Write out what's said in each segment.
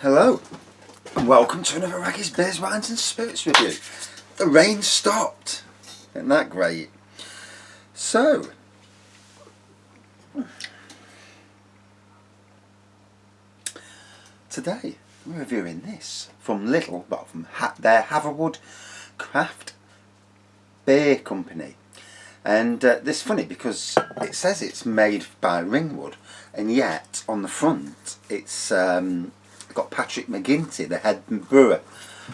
Hello, and welcome to another Raggy's Beers, Wines and Spirits review. The rain stopped. Isn't that great? So, today we're reviewing this from Lidl, well, from their Hatherwood Craft Beer Company. And this is funny because it says it's made by Ringwood, and yet on the front it's got Patrick McGinty, the head brewer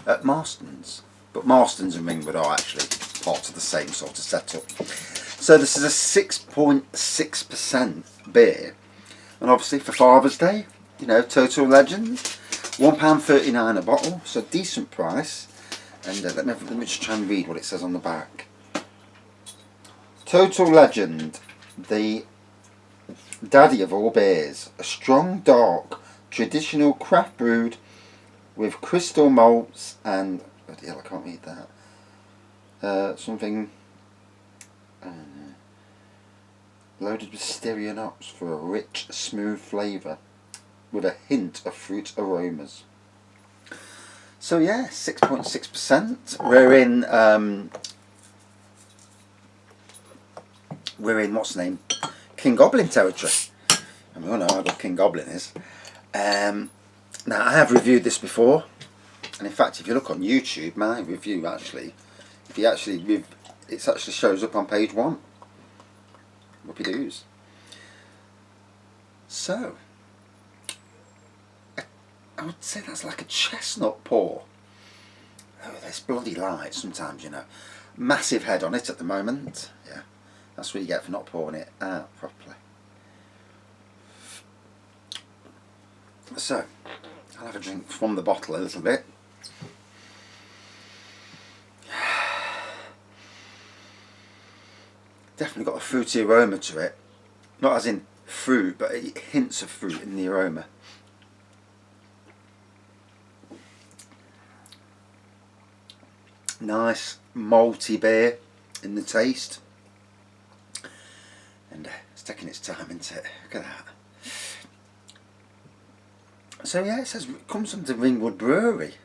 at Marston's. But Marston's and Ringwood are actually part of the same sort of setup. So this is a 6.6% beer, and obviously for Father's Day, you know, total legend, £1.39 a bottle, so decent price. And let me just try and read what it says on the back. Total legend, the daddy of all beers, a strong, dark, traditional craft brewed with crystal malts and, oh dear, I can't read that, something loaded with styrian hops for a rich, smooth flavour with a hint of fruit aromas. So yeah, 6.6%. We're in what's the name? King Goblin territory. I mean, I know how good King Goblin is. Now I have reviewed this before, and in fact, if you look on YouTube, my review actually, it actually shows up on page 1. Whoopie doos. So, I would say that's like a chestnut pour. Oh, this bloody light sometimes, you know. Massive head on it at the moment. Yeah, that's what you get for not pouring it out properly. So, I'll have a drink from the bottle a little bit. Definitely got a fruity aroma to it. Not as in fruit, but hints of fruit in the aroma. Nice malty beer in the taste. And it's taking its time, isn't it? Look at that. So yeah, it says it comes from the Ringwood Brewery.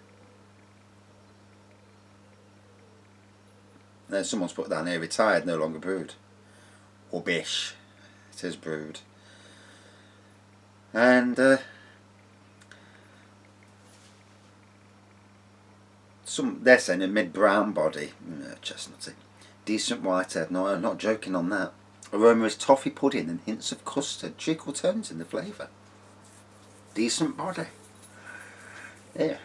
Then someone's put down here, retired, no longer brewed. Or bish. It is brewed. And they're saying a mid-brown body, chestnutty. Decent white head, no, I'm not joking on that. Aroma is toffee pudding and hints of custard, treacle tones in the flavour. Decent body. Yeah.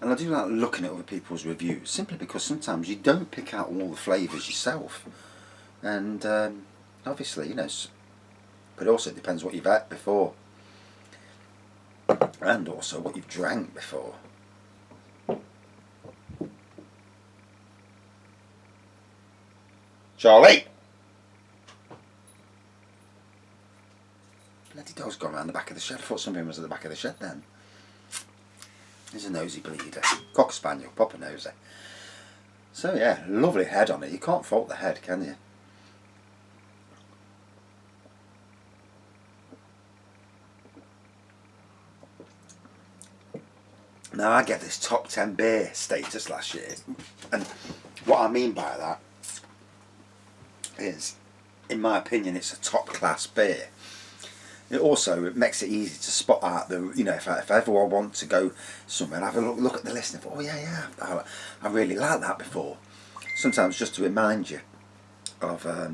And I do like looking at other people's reviews, simply because sometimes you don't pick out all the flavours yourself. And obviously, you know, but also it depends what you've had before. And also what you've drank before. Charlie! Bloody dog's gone around the back of the shed. I thought something was at the back of the shed then. He's a nosy bleeder. Cocker spaniel, proper nosy. So yeah, lovely head on it. You can't fault the head, can you? Now I get this top 10 beer status last year, and what I mean by that is, in my opinion, it's a top class beer. It makes it easy to spot out the, you know, if I ever want to go somewhere and have a look at the list and think, oh yeah, I really liked that before. Sometimes just to remind you of the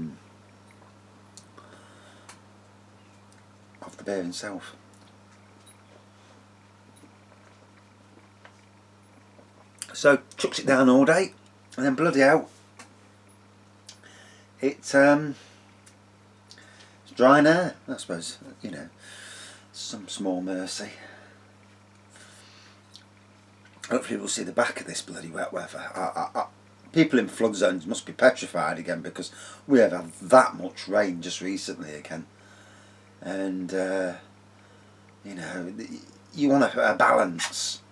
beer itself. So chucks it down all day, and then bloody hell, it's dry air, I suppose, you know, some small mercy. Hopefully we'll see the back of this bloody wet weather. People in flood zones must be petrified again, because we have had that much rain just recently again. And, you know, you want a balance.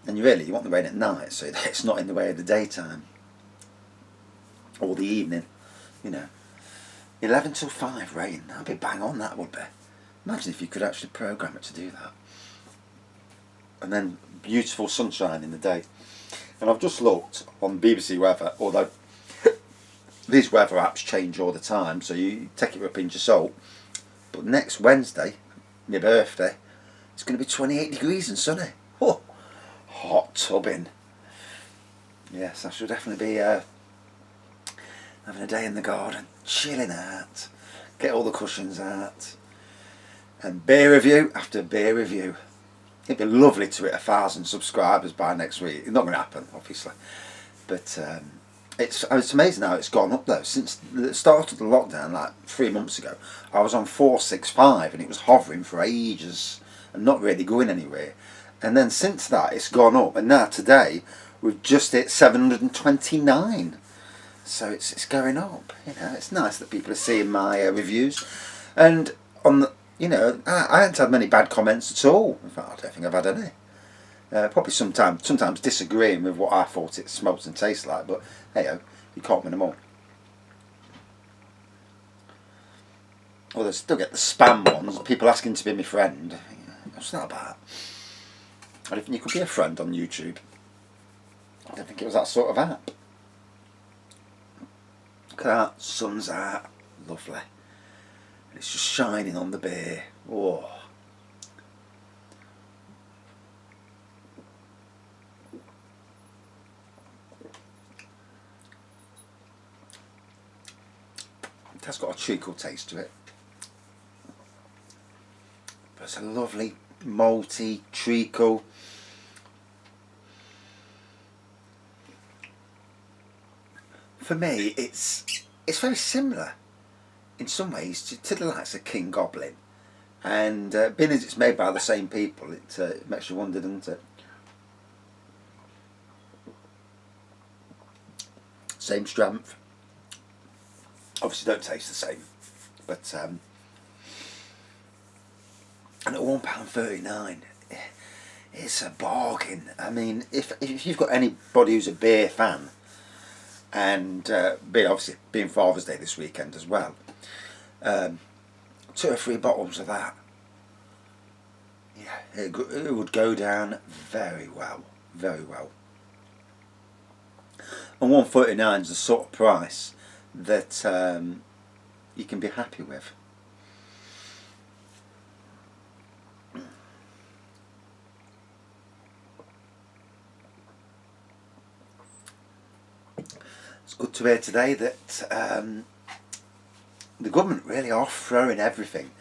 And you want the rain at night, so that it's not in the way of the daytime. Or the evening, you know. 11 till 5 rain, that'd be bang on, that would be. Imagine if you could actually program it to do that. And then beautiful sunshine in the day. And I've just looked on BBC Weather, although these weather apps change all the time, so you take it with a pinch of salt. But next Wednesday, my birthday, it's going to be 28 degrees and sunny. Oh, hot tubbing. Yes, I should definitely be having a day in the garden, chilling out, get all the cushions out, and beer review after beer review. It'd be lovely to hit 1,000 subscribers by next week. It's not going to happen, obviously, but it's amazing how it's gone up though. Since the start of the lockdown, like 3 months ago, I was on 465 and it was hovering for ages and not really going anywhere. And then since that, it's gone up, and now today we've just hit 729. So it's going up. You know, it's nice that people are seeing my reviews, and on the, you know, I haven't had many bad comments at all. In fact, I don't think I've had any. Probably sometimes disagreeing with what I thought it smells and tastes like, but hey, you can't win them all. Well, I still get the spam ones, people asking to be my friend. What's that about? I don't think you could be a friend on YouTube. I don't think it was that sort of app. Look at that, sun's out, lovely. It's just shining on the beer. Oh. It has got a treacle taste to it. But it's a lovely malty treacle. For me, it's very similar in some ways to the likes of King Goblin, and being as it's made by the same people, it makes you wonder, doesn't it? Same strength. Obviously, don't taste the same, but and at £1.39, it's a bargain. I mean, if you've got anybody who's a beer fan, and obviously being Father's Day this weekend as well, 2 or 3 bottles of that, yeah, it would go down very well, very well. And £1.49 is the sort of price that you can be happy with. It's good to hear today that the government really are throwing everything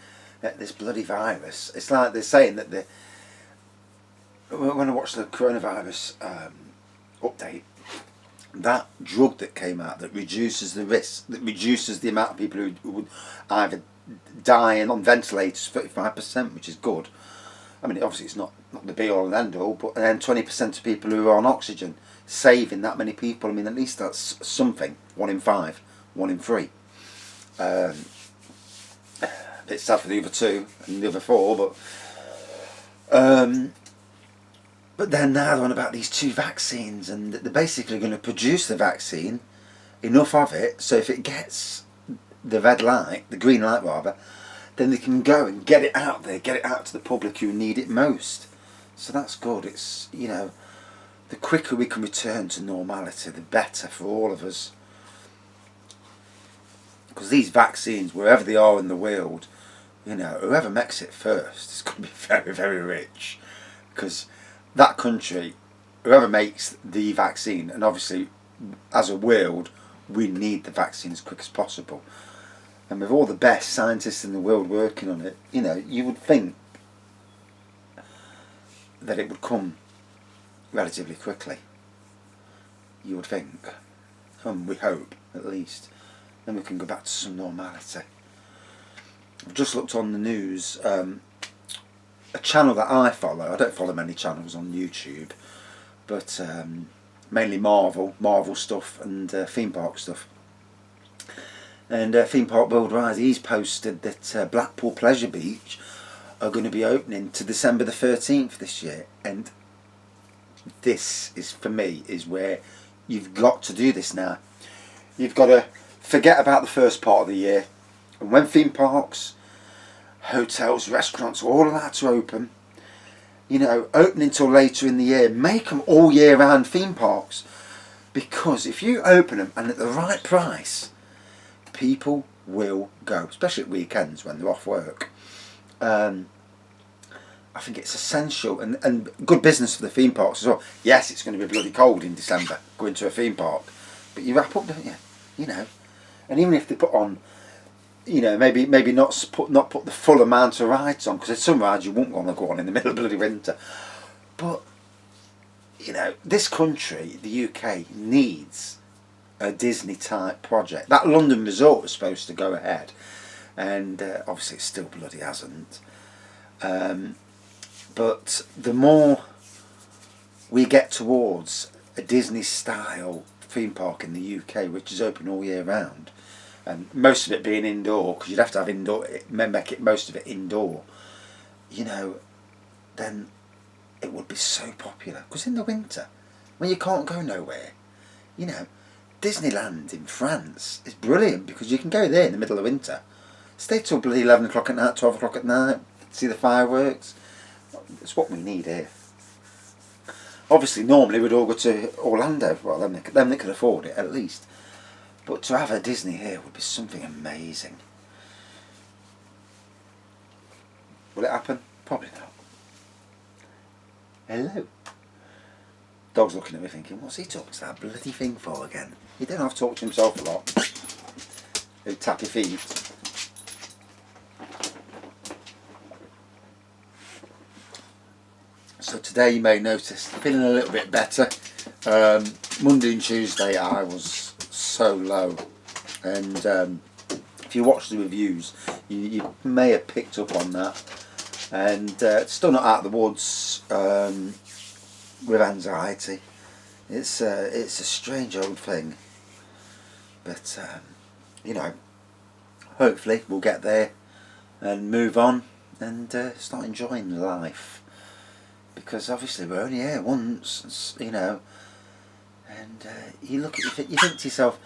at this bloody virus. It's like they're saying that when I watched the coronavirus update, that drug that came out that reduces the risk, that reduces the amount of people who would either die on ventilators 35%, which is good. I mean, obviously it's not the be all and end all, but then 20% of people who are on oxygen, saving that many people. I mean, at least that's something. 1 in 5, 1 in 3. It's sad for the other 2 and the other 4, but then now they're on about these 2 vaccines, and they're basically going to produce the vaccine, enough of it, so if it gets the red light, the green light rather, then they can go and get it out there, get it out to the public who need it most. So that's good. It's, you know, the quicker we can return to normality, the better for all of us. Because these vaccines, wherever they are in the world, you know, whoever makes it first is going to be very, very rich. Because that country, whoever makes the vaccine, and obviously as a world, we need the vaccine as quick as possible. And with all the best scientists in the world working on it, you know, you would think that it would come relatively quickly. You would think. And we hope, at least. Then we can go back to some normality. I've just looked on the news, a channel that I follow, I don't follow many channels on YouTube, but mainly Marvel stuff and theme park stuff. And Theme Park Worldwide, he's posted that Blackpool Pleasure Beach are going to be opening to December the 13th this year. And this is, for me, is where you've got to do this now. You've got to forget about the first part of the year. And when theme parks hotels, restaurants, all allowed to open. You know, open until later in the year. Make them all year round theme parks. Because if you open them and at the right price, people will go, especially at weekends when they're off work. I think it's essential and good business for the theme parks as well. Yes, it's going to be bloody cold in December going to a theme park, but you wrap up, don't you? You know, and even if they put on, you know, maybe not put the full amount of rides on, because there's some rides you won't want to go on in the middle of bloody winter. But you know, this country, the UK, needs a Disney type project. That London resort was supposed to go ahead, and obviously it still bloody hasn't. But the more we get towards a Disney style theme park in the UK, which is open all year round, and most of it being indoor, because you'd have to have indoor, make it most of it indoor, you know, then it would be so popular. Because in the winter, when you can't go nowhere, you know, Disneyland in France is brilliant, because you can go there in the middle of winter, stay till bloody 11 o'clock at night, 12 o'clock at night, see the fireworks. It's what we need here. Obviously, normally we'd all go to Orlando. Well, them that can afford it, at least. But to have a Disney here would be something amazing. Will it happen? Probably not. Hello. Dog's looking at me thinking, what's he talking to that bloody thing for again? He don't have to talk to himself a lot. He'll tap your feet. So today you may notice feeling a little bit better. Monday and Tuesday I was so low, and if you watch the reviews you may have picked up on that, and still not out of the woods with anxiety. It's a strange old thing, but you know, hopefully we'll get there and move on and start enjoying life. Because obviously we're only here once, you know, and you look at you think to yourself,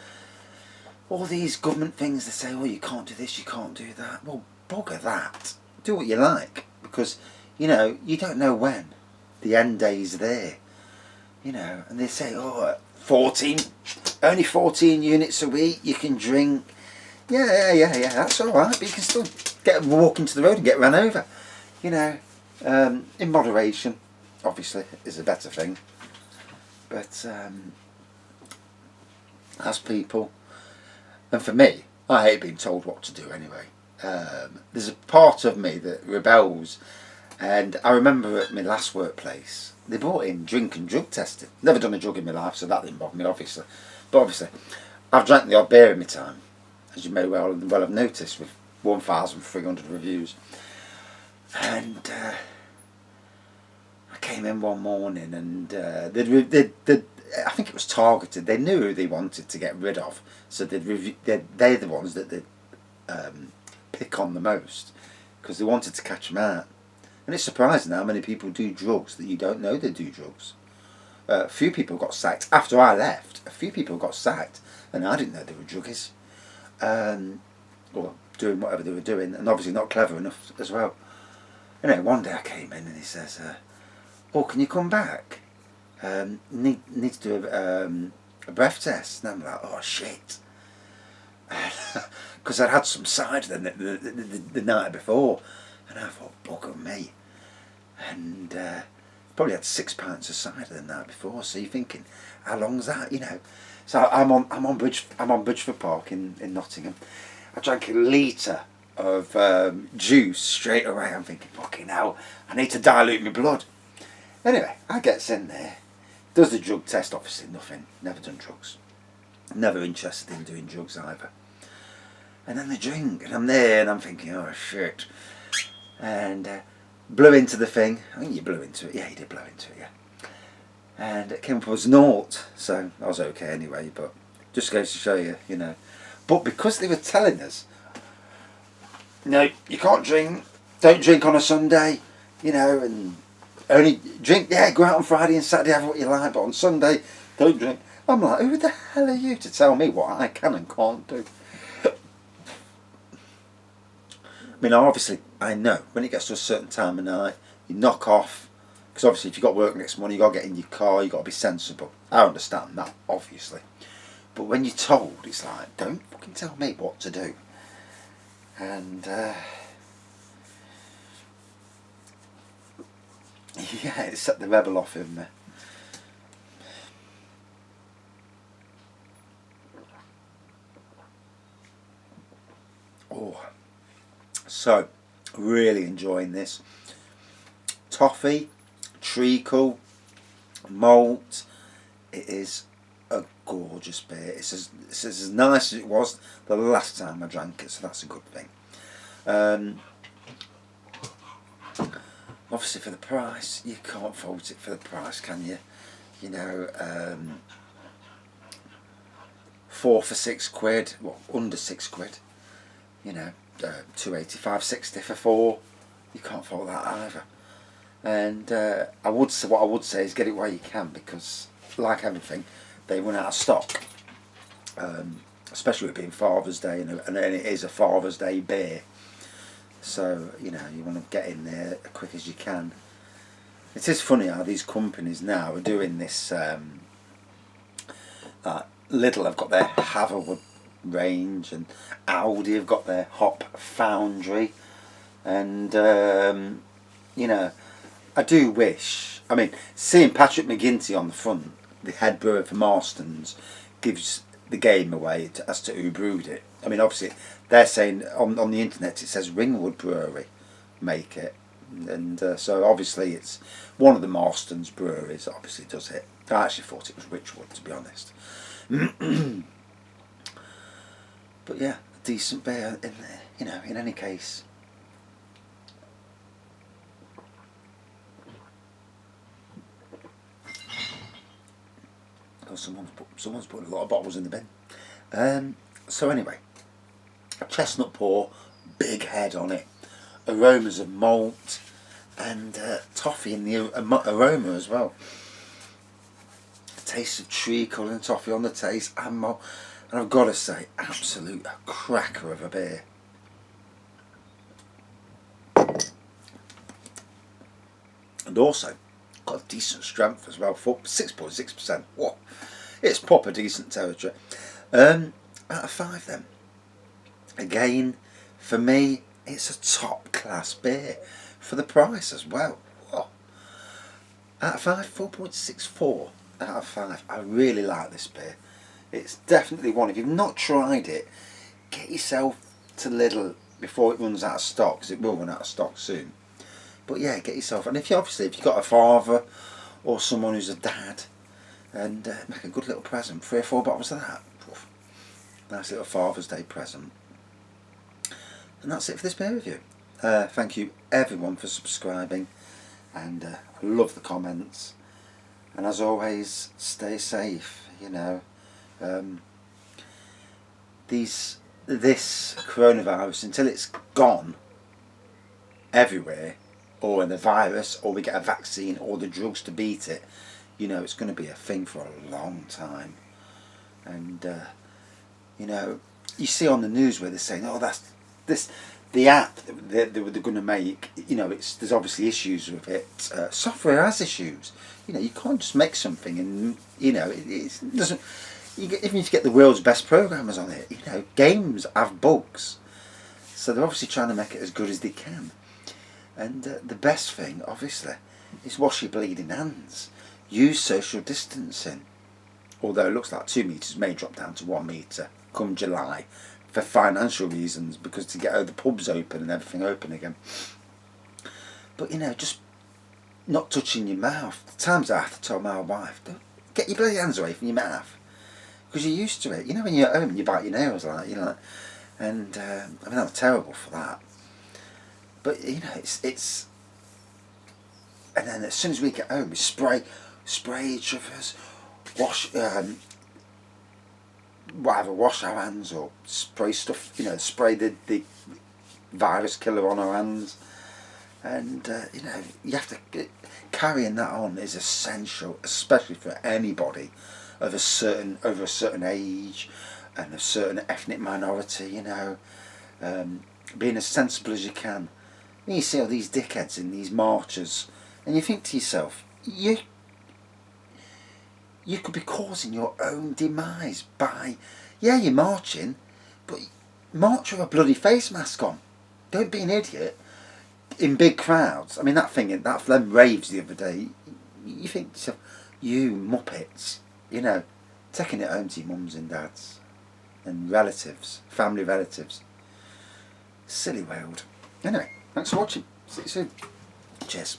all these government things they say, oh, you can't do this, you can't do that. Well, bugger that. Do what you like, because you know you don't know when the end day's there, you know. And they say, oh, 14, only 14 units a week you can drink. Yeah, that's all right, but you can still walk into the road and get run over, you know. In moderation, obviously, is a better thing. But as people, and for me, I hate being told what to do anyway. There's a part of me that rebels, and I remember at my last workplace, they brought in drink and drug testing. Never done a drug in my life, so that didn't bother me, obviously. But obviously, I've drank the odd beer in my time, as you may well have noticed, with 1,300 reviews. And I came in one morning, and I think it was targeted. They knew who they wanted to get rid of, so they're the ones that they'd pick on the most, because they wanted to catch them out. And it's surprising how many people do drugs that you don't know they do drugs. A few people got sacked after I left. A few people got sacked, and I didn't know they were druggies, or doing whatever they were doing, and obviously not clever enough as well. You know, one day I came in and he says, oh, can you come back? Need to do a breath test. And I'm like, oh shit. Because I'd had some cider the night before, and I thought, bugger me. And probably had 6 pints of cider the night before, so you're thinking, how long's that, you know? So I'm on Bridgeford Park in Nottingham. I drank a litre of juice straight away. I'm thinking, fucking hell, I need to dilute my blood. Anyway, I gets in there, does the drug test. Obviously nothing, never done drugs, never interested in doing drugs either. And then the drink, and I'm there and I'm thinking, oh shit. And blew into the thing. I think you blew into it. Yeah, you did blow into it, yeah. And it came up as naught, so I was okay anyway. But just goes to show you, you know. But because they were telling us, no, you can't drink, don't drink on a Sunday, you know, and only drink, yeah, go out on Friday and Saturday, have what you like, but on Sunday, don't drink. I'm like, who the hell are you to tell me what I can and can't do? I mean, obviously, I know when it gets to a certain time of night, you knock off, because obviously if you've got work next morning, you've got to get in your car, you've got to be sensible. I understand that, obviously. But when you're told, it's like, don't fucking tell me what to do. And, yeah, it set the rebel off in me. Oh, so really enjoying this. Toffee, treacle, malt. It is a gorgeous beer. It's as nice as it was the last time I drank it, so that's a good thing. Obviously for the price, you can't fault it for the price, can you? You know, 4 for £6, well, under £6. You know, 2.85, 60 for 4. You can't fault that either. And I would say, what I would say is get it while you can, because like everything, they run out of stock. Especially with it being Father's Day, and it is a Father's Day beer. So you know, you want to get in there as quick as you can. It is funny how these companies now are doing this. Lidl have got their Hatherwood range, and Audi have got their Hop Foundry, and you know, I do wish. I mean, seeing Patrick McGinty on the front, the head brewer for Marston's, gives the game away as to who brewed it. I mean, obviously they're saying on the internet it says Ringwood Brewery make it, and so obviously it's one of the Marston's breweries that obviously does it. I actually thought it was Richwood, to be honest. But yeah, a decent beer in there, you know, in any case. Oh, someone's putting a lot of bottles in the bin. So anyway, chestnut pour, big head on it, aromas of malt, and toffee in the aroma as well. Taste of treacle and toffee on the taste, and malt. And I've got to say, absolute cracker of a beer. And also, got a decent strength as well, 6.6%. Whoa, it's proper decent territory. Out of 5 then. Again, for me, it's a top class beer for the price as well. Whoa. Out of 5, 4.64 out of 5. I really like this beer. It's definitely one. If you've not tried it, get yourself to Lidl before it runs out of stock, because it will run out of stock soon. But yeah, get yourself. And if you've got a father or someone who's a dad, and make a good little present, 3 or 4 bottles of that. Oof. Nice little Father's Day present. And that's it for this beer review. Thank you everyone for subscribing, and I love the comments. And as always, stay safe. You know. This coronavirus, until it's gone everywhere, or in the virus, or we get a vaccine or the drugs to beat it, you know, it's going to be a thing for a long time. And you know, you see on the news where they're saying, oh, the app that they're going to make, you know, there's obviously issues with it. Software has issues. You know, you can't just make something and, you know, it doesn't. Even if you get the world's best programmers on it, you know, games have bugs. So they're obviously trying to make it as good as they can. And the best thing, obviously, is wash your bleeding hands. Use social distancing. Although it looks like 2 metres may drop down to 1 metre come July for financial reasons, because to get all the pubs open and everything open again. But, you know, just not touching your mouth. The times I have to tell my wife, don't get your bloody hands away from your mouth. Because you're used to it. You know, when you're at home, you bite your nails like, you know, and I mean, I'm terrible for that. But you know, it's, and then as soon as we get home, we spray each other's, wash our hands, or spray stuff, you know, spray the virus killer on our hands, and you know, you have to carrying that on is essential, especially for anybody of over a certain age and a certain ethnic minority, you know. being as sensible as you can. And you see all these dickheads in these marches, and you think to yourself, you could be causing your own demise by, yeah, you're marching, but march with a bloody face mask on. Don't be an idiot in big crowds. I mean, them raves the other day, you think to yourself, you muppets, you know, taking it home to your mums and dads and relatives, family relatives. Silly world. Anyway, thanks for watching. See you soon. Cheers.